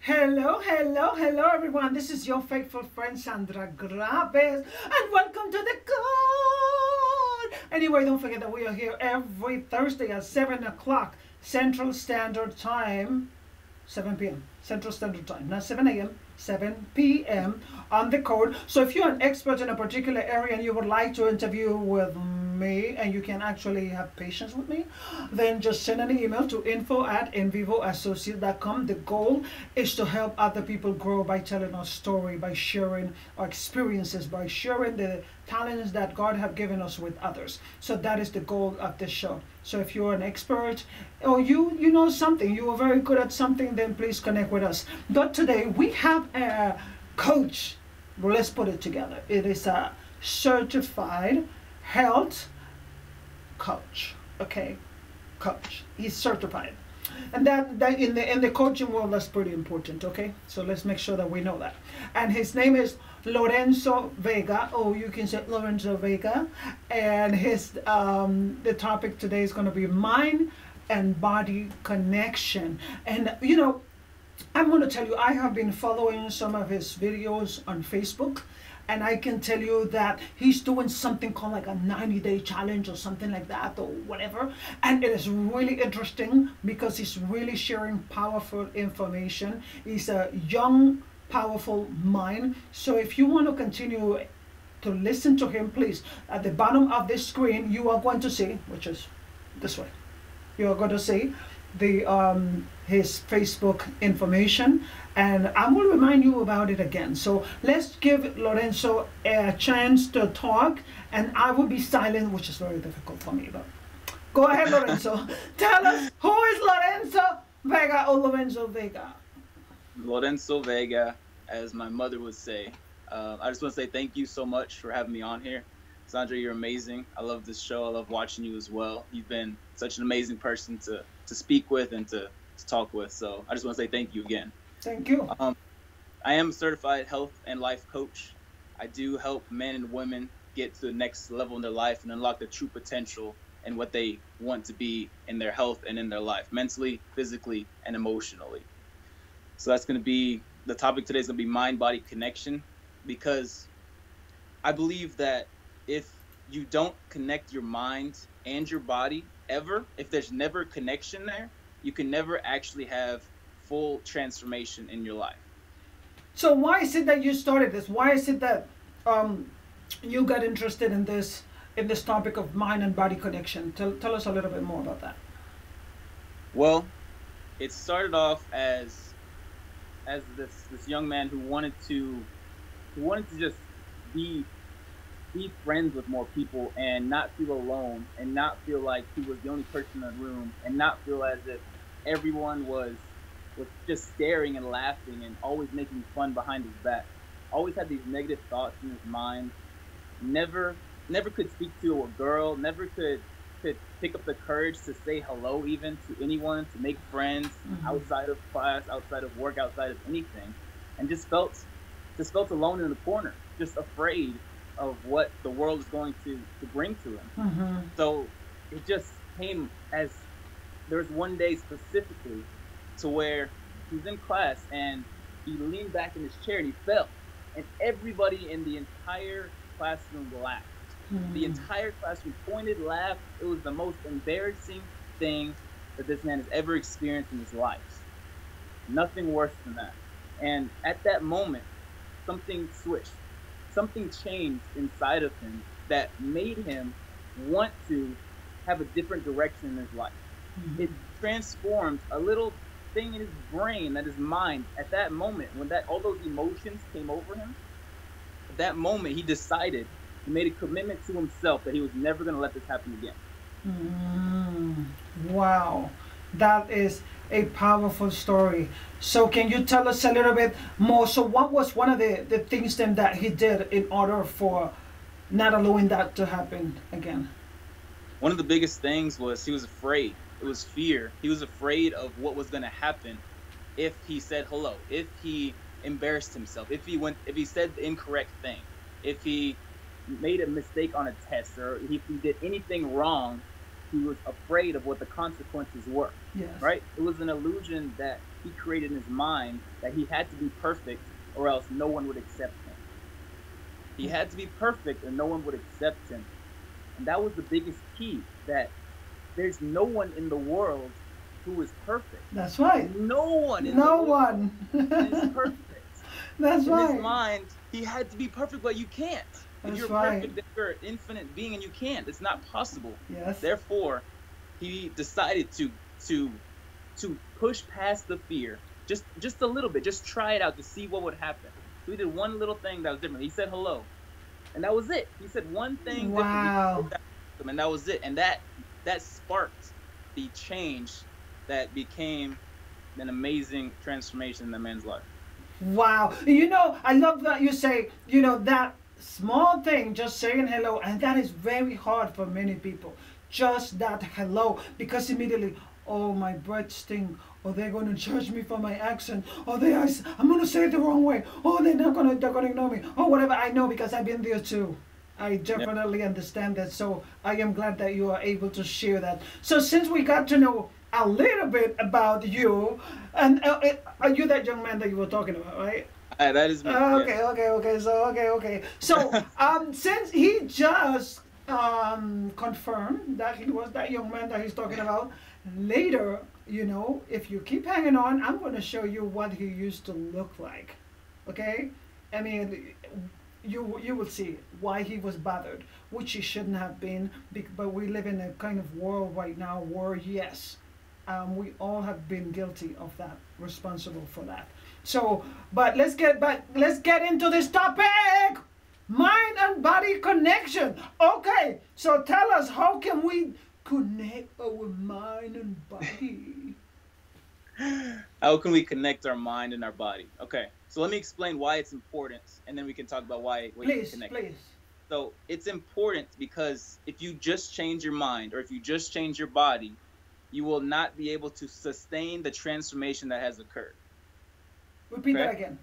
Hello, hello, hello, everyone. This is your faithful friend Sandra Graves, and welcome to the code. Anyway, don't forget that we are here every Thursday at 7 o'clock Central Standard Time, 7 p.m. Central Standard Time, not 7 a.m., 7 p.m. on the code. So if you're an expert in a particular area and you would like to interview with me and you can actually have patience with me, then just send an email to info@invivoassociate.com. The goal is to help other people grow by telling our story, by sharing our experiences, by sharing the talents that God have given us with others. So that is the goal of this show. So if you're an expert or you know something, you are very good at something, then please connect with us. But today we have a coach. Well, let's put it together. It is a certified health coach. Okay, coach. He's certified, and that in the coaching world, that's pretty important. Okay, so let's make sure that we know that. And his name is Lorenzo Vega. Oh, you can say Lorenzo Vega. And his the topic today is going to be mind and body connection. And I'm going to tell you, I have been following some of his videos on Facebook, and I can tell you that he's doing something called like a 90-day challenge or something like that or whatever. And it is really interesting because he's really sharing powerful information. He's a young, powerful mind. So if you want to continue to listen to him, please, at the bottom of this screen, you are going to see, which is this way, you are going to see the his Facebook information, and I will remind you about it again. So let's give Lorenzo a chance to talk, and I will be silent, which is very difficult for me, but go ahead, Lorenzo. Tell us, who is Lorenzo Vega or Lorenzo Vega? Lorenzo Vega, as my mother would say. I just want to say thank you so much for having me on here. Sandra, you're amazing. I love this show. I love watching you as well. You've been such an amazing person to speak with and to talk with. So I just want to say thank you again. Thank you. I am a certified health and life coach. I do help men and women get to the next level in their life and unlock their true potential and what they want to be in their health and in their life, mentally, physically, and emotionally. So that's going to be, the topic today is going to be mind-body connection, because I believe that if you don't connect your mind and your body ever, if there's never connection there, you can never actually have full transformation in your life. So why is it that you started this? Why is it that you got interested in this topic of mind and body connection? Tell us a little bit more about that. Well, it started off as this young man who wanted to just be friends with more people and not feel alone and not feel like he was the only person in the room and not feel as if everyone was just staring and laughing and always making fun behind his back. Always had these negative thoughts in his mind. Never could speak to a girl, never could pick up the courage to say hello even to anyone, to make friends outside of class, outside of work, outside of anything. And just felt alone in the corner, just afraid of what the world is going to bring to him. So it just came as there was one day specifically to where he was in class and he leaned back in his chair and he fell, and everybody in the entire classroom laughed. The entire classroom pointed, laughed. It was the most embarrassing thing that this man has ever experienced in his life. Nothing worse than that. And at that moment, something switched. Something changed inside of him that made him want to have a different direction in his life. It transformed a little thing in his brain, that his mind, at that moment, when all those emotions came over him, at that moment he decided, he made a commitment to himself that he was never going to let this happen again. Wow, that is a powerful story. So can you tell us a little bit more? So what was one of the things then that he did in order for not allowing that to happen again? One of the biggest things was he was afraid. It was fear. He was afraid of what was going to happen if he said hello, if he embarrassed himself, if he said the incorrect thing, if he made a mistake on a test, or if he did anything wrong. He was afraid of what the consequences were. Yes. Right? It was an illusion that he created in his mind that he had to be perfect or else no one would accept him. He had to be perfect or no one would accept him. And that was the biggest key, that there's no one in the world who is perfect. That's right. No one in No the world one. is perfect. That's In his right. mind, he had to be perfect, but you can't. If That's you're right. perfect, then you're an infinite being, and you can't. It's not possible. Yes. Therefore, he decided to push past the fear, just a little bit, just try it out to see what would happen. So he did one little thing that was different. He said hello, and that was it. He said one thing Wow. different, and that was it. And that sparked the change that became an amazing transformation in the man's life. Wow. You know, I love that you say, you know, that small thing, just saying hello, and that is very hard for many people. Just that hello, because immediately, oh, my breath stink. Or they're gonna judge me for my accent. Or I'm gonna say it the wrong way. Oh, they're gonna ignore me. Or whatever. I know because I've been there too. I definitely understand that. So I am glad that you are able to share that. So since we got to know a little bit about you, and are you that young man that you were talking about, right? That is me. Okay, Yes. okay. So okay. So since he just confirmed that he was that young man that he's talking about, later, you know, if you keep hanging on, I'm going to show you what he used to look like. Okay? I mean, you will see why he was bothered, which he shouldn't have been. But we live in a kind of world right now where, yes, we all have been guilty of that, responsible for that. So, but let's get back. Let's get into this topic. Mind and body connection. Okay, so tell us, how can we connect our mind and body? How can we connect our mind and our body? Okay, so let me explain why it's important, and then we can talk about why you can connect. Please. So it's important because if you just change your mind or if you just change your body, you will not be able to sustain the transformation that has occurred. Repeat that again.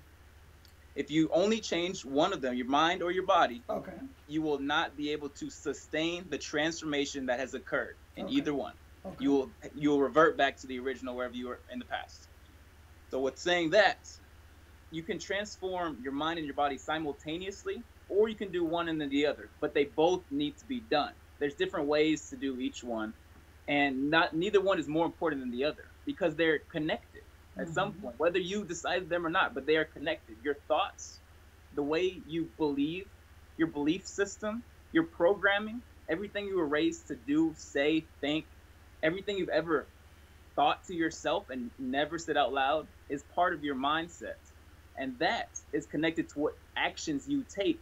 If you only change one of them, your mind or your body, okay, you will not be able to sustain the transformation that has occurred in either one. Okay. You will revert back to the original wherever you were in the past. So with saying that, you can transform your mind and your body simultaneously, or you can do one and then the other, but they both need to be done. There's different ways to do each one, and neither one is more important than the other because they're connected at some point, whether you decided them or not, but they are connected. Your thoughts, the way you believe, your belief system, your programming, everything you were raised to do, say, think, everything you've ever thought to yourself and never said out loud is part of your mindset. And that is connected to what actions you take.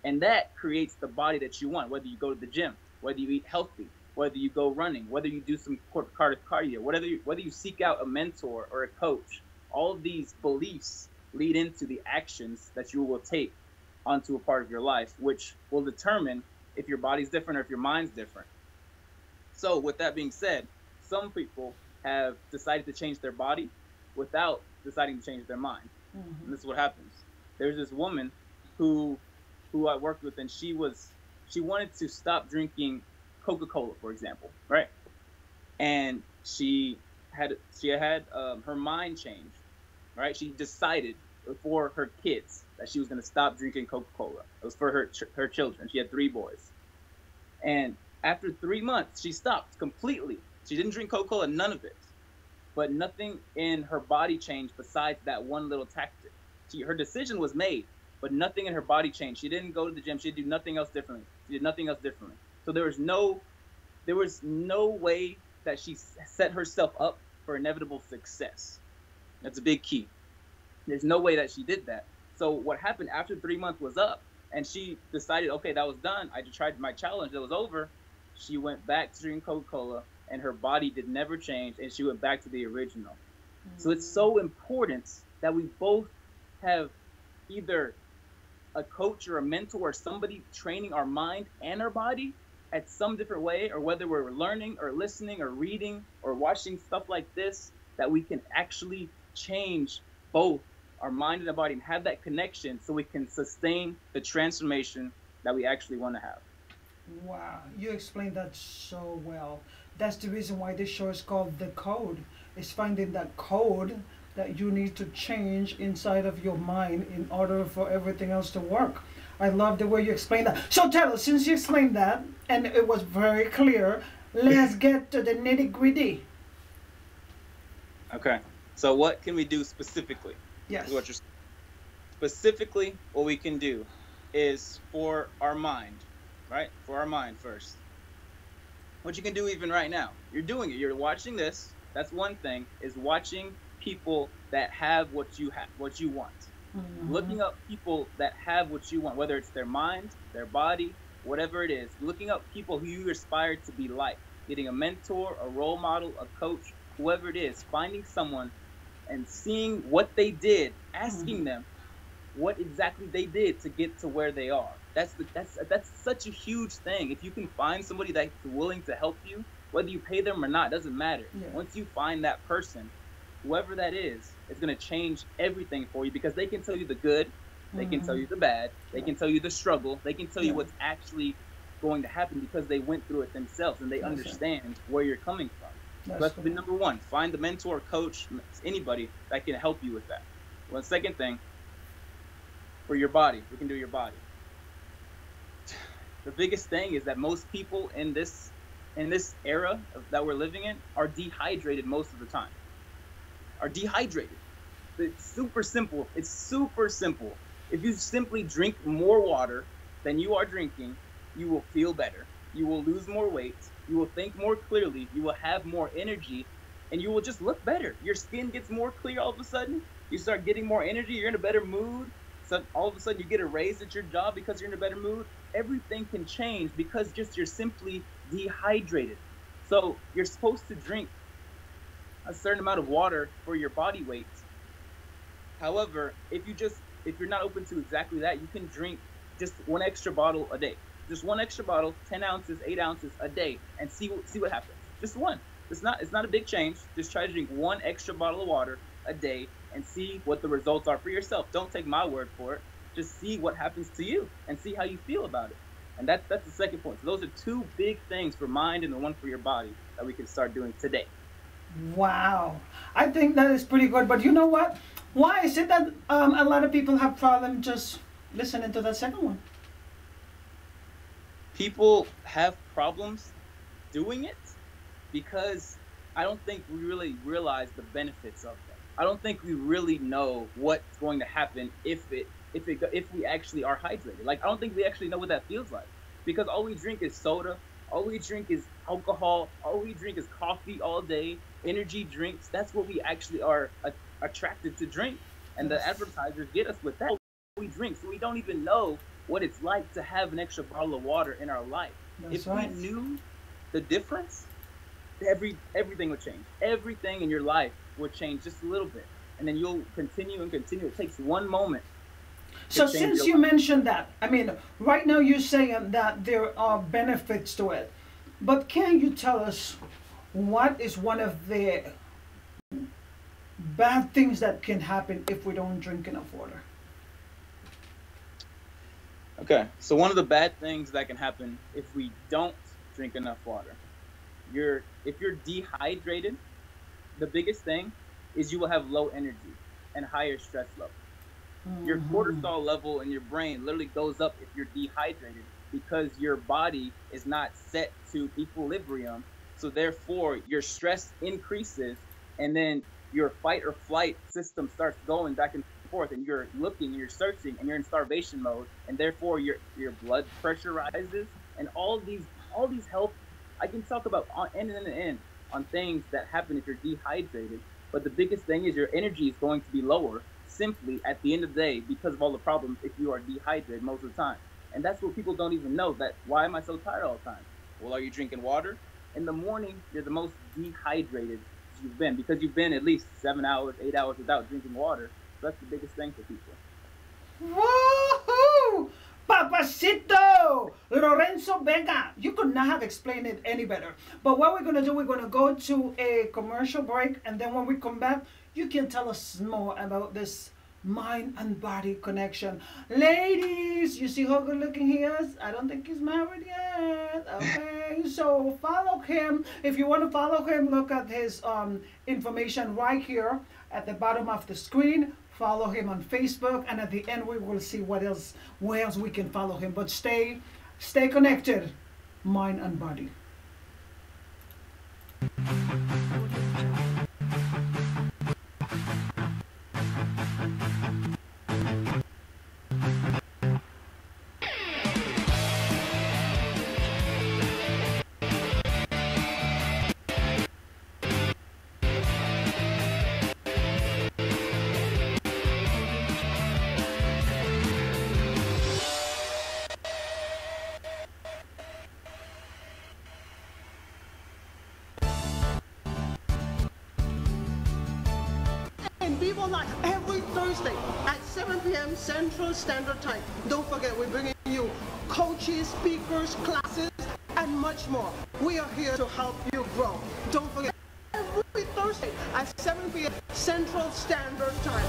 And that creates the body that you want, whether you go to the gym, whether you eat healthy, whether you go running, whether you do some cardio, whether you seek out a mentor or a coach. All of these beliefs lead into the actions that you will take onto a part of your life, which will determine if your body's different or if your mind's different. So with that being said, some people have decided to change their body without deciding to change their mind. And this is what happens. There's this woman who I worked with, and she wanted to stop drinking Coca-Cola, for example, right? And she had her mind changed, right? She decided for her kids that she was going to stop drinking Coca-Cola. It was for her children. She had 3 boys. And after 3 months, she stopped completely. She didn't drink Coca-Cola, none of it. But nothing in her body changed besides that one little tactic. Her decision was made, but nothing in her body changed. She didn't go to the gym. She did nothing else differently. She did nothing else differently. So there was no way that she set herself up for inevitable success. That's a big key. There's no way that she did that. So what happened after 3 months was up, and she decided, okay, that was done. I just tried my challenge. That was over. She went back to drinking Coca-Cola, and her body did never change, and she went back to the original. So it's so important that we both have either a coach or a mentor or somebody training our mind and our body at some different way, or whether we're learning or listening or reading or watching stuff like this, that we can actually change both our mind and our body and have that connection so we can sustain the transformation that we actually want to have. Wow, you explained that so well. That's the reason why this show is called The Code. It's finding that code that you need to change inside of your mind in order for everything else to work. I love the way you explained that. So tell us, since you explained that and it was very clear, let's get to the nitty gritty. Okay. So what can we do specifically? Is Yes. what you're specifically what we can do is for our mind, right? For our mind first. What you can do even right now. You're doing it. You're watching this. That's one thing, is watching people that have what you want. Mm-hmm. Looking up people that have what you want, whether it's their mind, their body, whatever it is. Looking up people who you aspire to be like. Getting a mentor, a role model, a coach, whoever it is. Finding someone and seeing what they did, asking them what exactly they did to get to where they are. That's such a huge thing. If you can find somebody that's willing to help you, whether you pay them or not, doesn't matter. Yeah. Once you find that person, whoever that is, it's going to change everything for you, because they can tell you the good, they can tell Mm-hmm. you the bad, they Yeah. can tell you the struggle, they can tell you Yeah. what's actually going to happen because they went through it themselves and they That's it. understand where you're coming from. So That's that's the correct. number one. Find the mentor, coach, anybody that can help you with that. Well, the second thing, for your body, we can do your body. The biggest thing is that most people in this era that we're living in are dehydrated most of the time. Are dehydrated. It's super simple. It's super simple. If you simply drink more water than you are drinking, you will feel better. You will lose more weight. You will think more clearly. You will have more energy, and you will just look better. Your skin gets more clear all of a sudden. You start getting more energy. You're in a better mood. So all of a sudden, you get a raise at your job because you're in a better mood. Everything can change because just you're simply dehydrated. So you're supposed to drink a certain amount of water for your body weight. However, if you're not open to exactly that, you can drink just one extra bottle a day. Just one extra bottle, 10 ounces, 8 ounces a day, and see what happens. Just one. It's not a big change. Just try to drink one extra bottle of water a day and see what the results are for yourself. Don't take my word for it. Just see what happens to you and see how you feel about it. And that's the second point. So those are two big things for mind and the one for your body that we can start doing today. Wow. I think that is pretty good. But you know what? Why is it that a lot of people have problem just listening to that second one? People have problems doing it because I don't think we really realize the benefits of them. I don't think we really know what's going to happen if we actually are hydrated. Like, I don't think we actually know what that feels like, because all we drink is soda, all we drink is alcohol, all we drink is coffee all day, energy drinks. That's what we actually are attracted to drink, and the Yes. advertisers get us with that. We drink, so we don't even know what it's like to have an extra bottle of water in our life. That's If we right. knew the difference, everything would change. Everything in your life would change just a little bit, and then you'll continue and continue. It takes one moment to So change since your you life. mentioned that, I mean, right now you're saying that there are benefits to it, but can you tell us what is one of the bad things that can happen if we don't drink enough water? Okay, so one of the bad things that can happen if we don't drink enough water, if you're dehydrated, the biggest thing is you will have low energy and higher stress level. Your Mm-hmm. cortisol level in your brain literally goes up if you're dehydrated, because your body is not set to equilibrium. So therefore, your stress increases, and then your fight or flight system starts going back and forth, and you're looking and you're searching and you're in starvation mode, and therefore your blood pressure rises, and all these health, I can talk about on end and end on things that happen if you're dehydrated. But the biggest thing is your energy is going to be lower simply at the end of the day because of all the problems if you are dehydrated most of the time. And that's what people don't even know. That why am I so tired all the time? Well, are you drinking water? In the morning, you're the most dehydrated you've been, because you've been at least 7 hours, 8 hours without drinking water. So that's the biggest thing for people. Woohoo! Papacito! Lorenzo Vega. You could not have explained it any better. But what we're going to do, we're going to go to a commercial break. And then when we come back, you can tell us more about this mind and body connection. Ladies, you see how good looking he is? I don't think he's married yet. Okay, so follow him. If you want to follow him, look at his information right here at the bottom of the screen. Follow him on Facebook, and at the end we will see where else we can follow him. But stay connected, mind and body. Vivo Live every Thursday at 7 p.m. Central Standard Time. Don't forget, we're bringing you coaches, speakers, classes, and much more. We are here to help you grow. Don't forget, every Thursday at 7 p.m. Central Standard Time.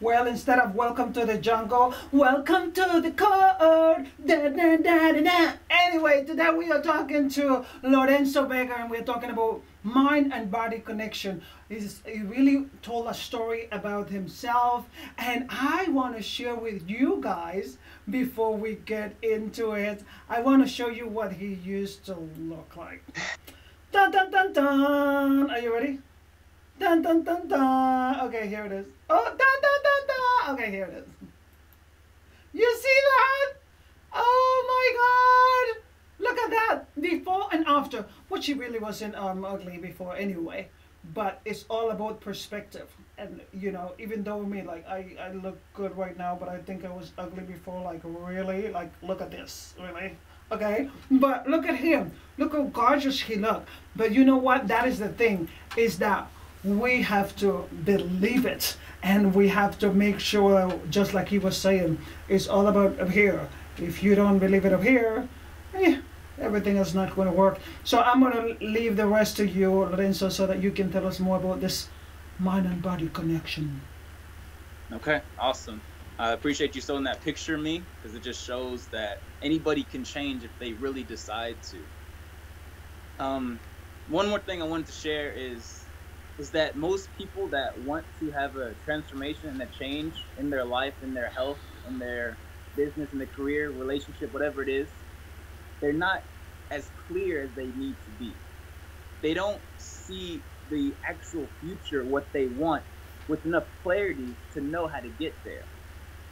Well, instead of welcome to the jungle, welcome to the court. Da, da, da, da, da. Anyway, today we are talking to Lorenzo Vega, and we're talking about mind and body connection. He really told a story about himself, and I want to share with you guys, before we get into it, I want to show you what he used to look like. Dun, dun, dun, dun. Are you ready? Dun, dun, dun, dun. Okay, here it is. Oh, dun, dun, dun, dun. Okay, here it is. You see that? Oh my God. Look at that. Before and after. Which he really wasn't ugly before anyway. But it's all about perspective. And, you know, even though me, like, I look good right now, but I think I was ugly before. Like, really? Like, look at this. Really? Okay? But look at him. Look how gorgeous he looked. But you know what? That is the thing. Is that we have to believe it, and we have to make sure, just like he was saying, it's all about up here. If you don't believe it up here, everything is not going to work. So I'm going to leave the rest to you, Lorenzo, so that you can tell us more about this mind and body connection. Okay, awesome. I appreciate you showing that picture of me, because it just shows that anybody can change if they really decide to. One more thing I wanted to share is that most people that want to have a transformation and a change in their life, in their health, in their business, in their career, relationship, whatever it is, they're not as clear as they need to be. They don't see the actual future, what they want, with enough clarity to know how to get there.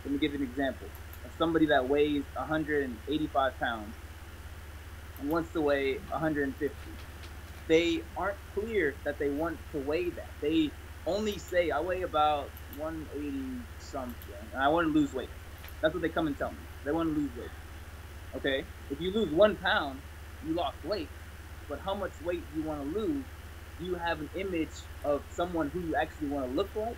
Let me give you an example. Of somebody that weighs 185 pounds and wants to weigh 150. They aren't clear that they want to weigh that. They only say, I weigh about 180 something, and I want to lose weight. That's what they come and tell me. They want to lose weight. Okay? If you lose 1 pound, you lost weight. But how much weight do you want to lose? Do you have an image of someone who you actually want to look like?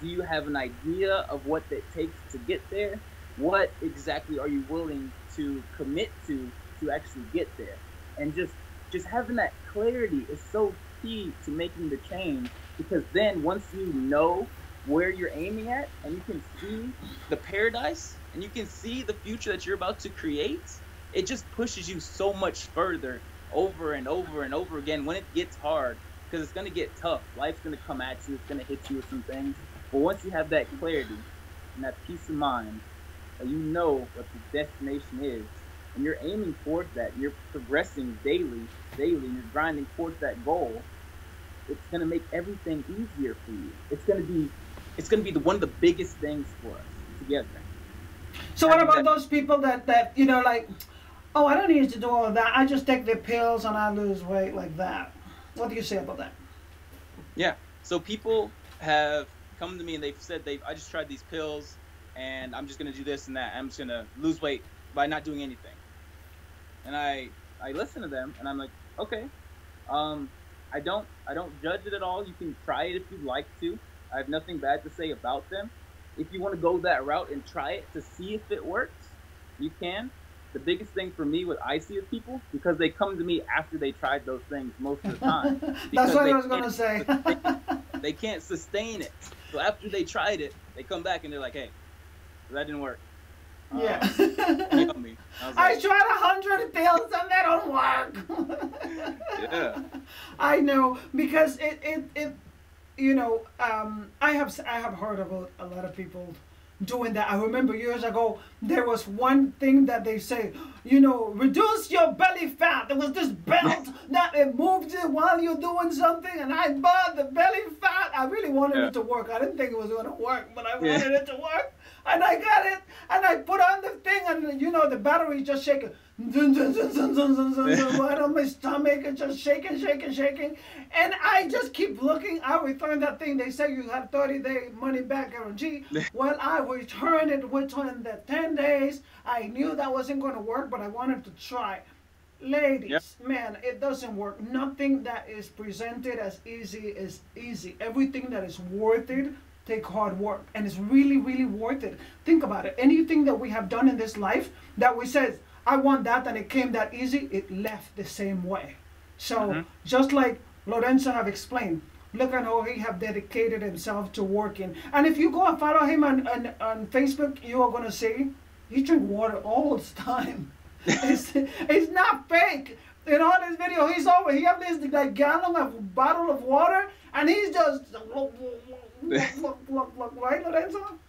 Do you have an idea of what it takes to get there? What exactly are you willing to commit to actually get there? And just having that clarity is so key to making the change, because then once you know where you're aiming at and you can see the paradise and you can see the future that you're about to create, it just pushes you so much further over and over and over again when it gets hard, because it's going to get tough. Life's going to come at you. It's going to hit you with some things. But once you have that clarity and that peace of mind, that you know what the destination is, and you're aiming towards that, and you're progressing daily, and you're grinding towards that goal, it's going to make everything easier for you. It's going to be one of the biggest things for us together. So what about those people that you know, like, oh, I don't need to do all of that. I just take the pills and I lose weight like that. What do you say about that? Yeah. So people have come to me and they've said, I just tried these pills and I'm just going to do this and that. I'm just going to lose weight by not doing anything. And I listen to them and I'm like, okay, I don't judge it at all. You can try it if you'd like to. I have nothing bad to say about them. If you want to go that route and try it to see if it works, you can. The biggest thing for me, what I see with people, because they come to me after they tried those things most of the time. That's what I was going to say. They can't sustain it. So after they tried it, they come back and they're like, "Hey, that didn't work. Yeah. Yummy." I was I like, tried 100 pills and they don't work. yeah. I know, because it you know, I have heard about a lot of people doing that. I remember years ago there was one thing that they say, you know, reduce your belly fat. There was this belt that it moves it while you're doing something, and I bought the belly fat. I really wanted it to work. I didn't think it was going to work, but I wanted it to work, and I got it, and I put on the thing, and you know the battery just shaking. Right on my stomach, and just shaking, and I just keep looking. I return that thing. They say you have 30-day money back guarantee. Well, I returned it within the 10 days. I knew that wasn't going to work, but I wanted to try. Ladies, man, it doesn't work. Nothing that is presented as easy is easy. Everything that is worth it take hard work, and it's really, really worth it. Think about it. Anything that we have done in this life that we said, I want that, and it came that easy, it left the same way. So just like Lorenzo have explained, look at how he have dedicated himself to working. And if you go and follow him on Facebook, you are going to see he drink water all the time. It's not fake. In all his video, he have this like gallon of bottle of water, and he's just right, Lorenzo?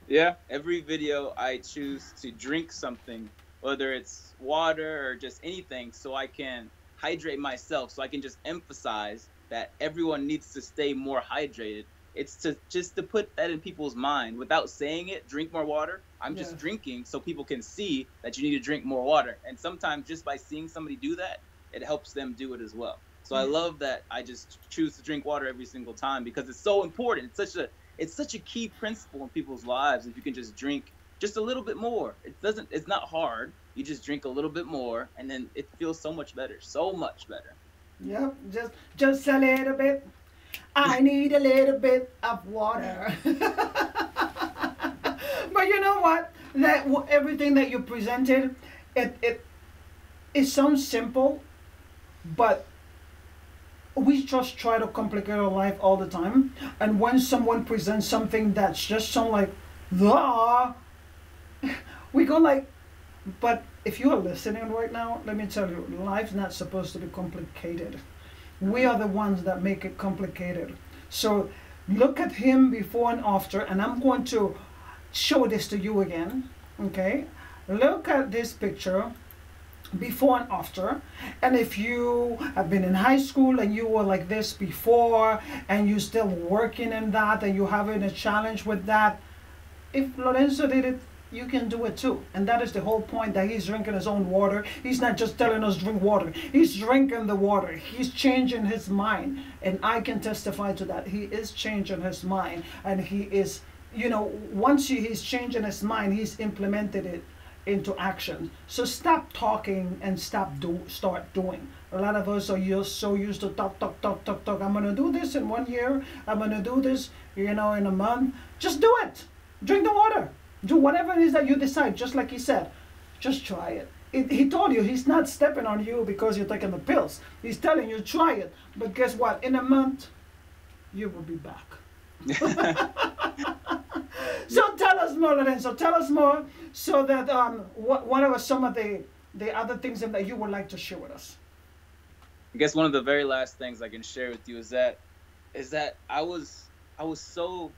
Yeah, every video I choose to drink something, whether it's water or just anything, so I can hydrate myself, so I can just emphasize that everyone needs to stay more hydrated. It's to put that in people's mind without saying it. Drink more water. I'm just drinking so people can see that you need to drink more water. And sometimes just by seeing somebody do that, it helps them do it as well. So I love that I just choose to drink water every single time, because it's so important. It's such a key principle in people's lives. If you can just drink just a little bit more, it's not hard. You just drink a little bit more, and then it feels so much better, so much better. Yep, just a little bit. I need a little bit of water. But you know what? Everything that you presented, it sounds simple, but we just try to complicate our life all the time. And when someone presents something that's just sound like, we go like, but if you are listening right now, let me tell you, life's not supposed to be complicated. We are the ones that make it complicated. So look at him before and after, and I'm going to show this to you again, okay? Look at this picture, before and after. And if you have been in high school and you were like this before, and you're still working in that, and you're having a challenge with that, if Lorenzo did it, you can do it too. And that is the whole point, that he's drinking his own water. He's not just telling us drink water. He's drinking the water. He's changing his mind. And I can testify to that. He is changing his mind. And he is, you know, once he's changing his mind, he's implemented it into action. So stop talking and start doing. A lot of us are so used to talk. I'm going to do this in 1 year. I'm going to do this, you know, in a month. Just do it. Drink the water. Do whatever it is that you decide, just like he said. Just try it. He told you he's not stepping on you because you're taking the pills. He's telling you try it. But guess what? In a month, you will be back. So tell us more, Lorenzo. Tell us more, so that what are some of the other things that you would like to share with us? I guess one of the very last things I can share with you is that I was so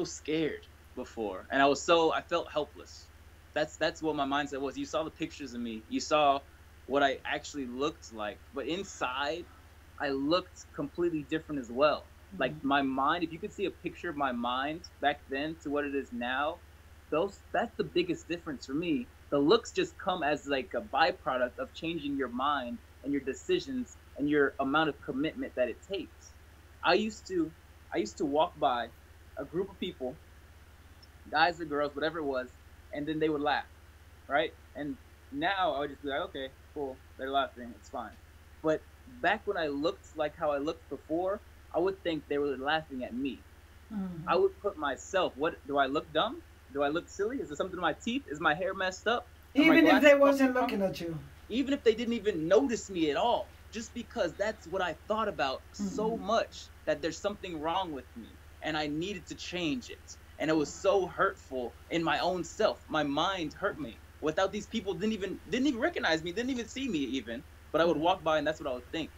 scared before, and I felt helpless. That's what my mindset was. You saw the pictures of me. You saw what I actually looked like, but inside, I looked completely different as well. Like my mind, if you could see a picture of my mind back then to what it is now, that's the biggest difference for me. The looks just come as like a byproduct of changing your mind and your decisions and your amount of commitment that it takes. I used to walk by a group of people, guys or girls, whatever it was, and then they would laugh, right? And now I would just be like, okay, cool, they're laughing, it's fine. But back when I looked like how I looked before, I would think they were laughing at me. Mm-hmm. I would put myself, what, do I look dumb? Do I look silly? Is there something in my teeth? Is my hair messed up? Even if they wasn't looking at you. Even if they didn't even notice me at all. Just because that's what I thought about so much, that there's something wrong with me. and I needed to change it. And it was so hurtful in my own self. My mind hurt me. Without these people, didn't even recognize me, didn't even see me even. But I would walk by, and that's what I would think.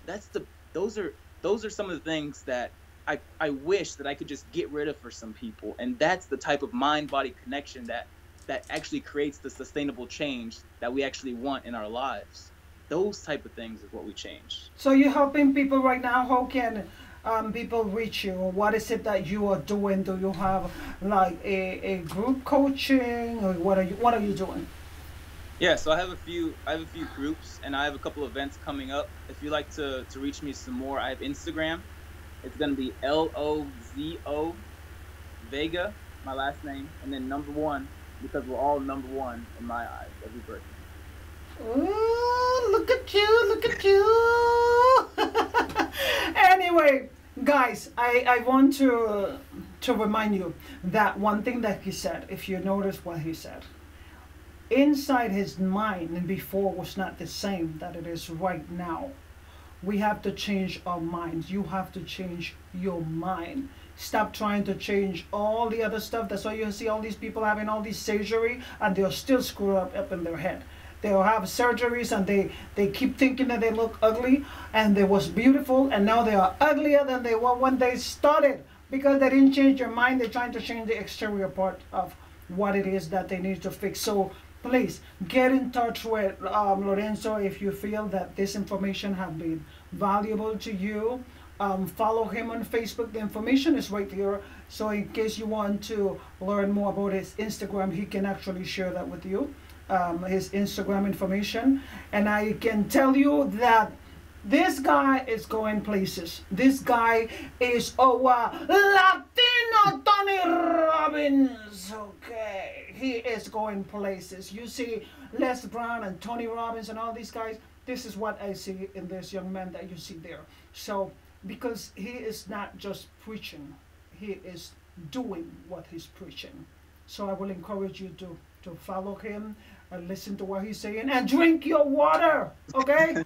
That's the those are some of the things that I wish that I could just get rid of for some people. And that's the type of mind-body connection that actually creates the sustainable change that we actually want in our lives. Those type of things is what we change. So you're helping people right now. How can people reach you? What is it that you are doing? Do you have like a group coaching, or what are you doing? Yeah, so I have a few groups, and I have a couple events coming up. If you'd like to reach me some more, I have Instagram. It's gonna be LOZO Vega, my last name, and then number one, because we're all number one in my eyes, every person. Ooh, look at you, look at you. Anyway, guys, I want to remind you that one thing that he said, if you notice what he said, inside his mind and before was not the same that it is right now. We have to change our minds. You have to change your mind. Stop trying to change all the other stuff. That's why you see all these people having all these surgery and they're still screwed up in their head. They'll have surgeries and they keep thinking that they look ugly and they was beautiful, and now they are uglier than they were when they started because they didn't change their mind. They're trying to change the exterior part of what it is that they need to fix. So please get in touch with Lorenzo if you feel that this information has been valuable to you. Follow him on Facebook. The information is right there. So in case you want to learn more about his Instagram, he can actually share that with you, his Instagram information. And I can tell you that this guy is going places. This guy is our Latino Tony Robbins. Okay, he is going places. You see Les Brown and Tony Robbins and all these guys. This is what I see in this young man that you see there. So because he is not just preaching, he is doing what he's preaching. So I will encourage you to follow him and listen to what he's saying and drink your water. Okay.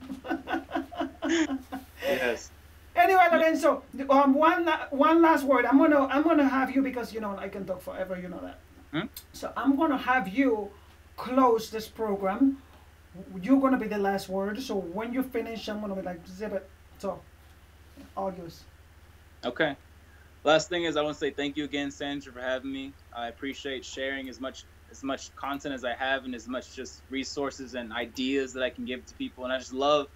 Yes. Anyway, Lorenzo, one last word. I'm gonna have you, because you know I can talk forever. You know that. Hmm? So I'm gonna have you close this program. You're gonna be the last word. So when you finish, I'm gonna be like, zip it. So, all yours. Okay. Last thing is, I want to say thank you again, Sandra, for having me. I appreciate sharing as much content as I have, and as much just resources and ideas that I can give to people. And I just love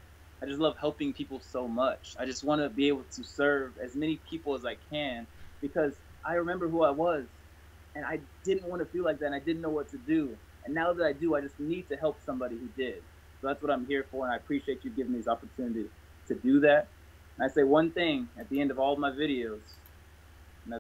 helping people so much. I just want to be able to serve as many people as I can, because I remember who I was, and I didn't want to feel like that, and I didn't know what to do. And now that I do, I just need to help somebody who did. So that's what I'm here for, and I appreciate you giving me this opportunity to do that. And I say one thing at the end of all of my videos: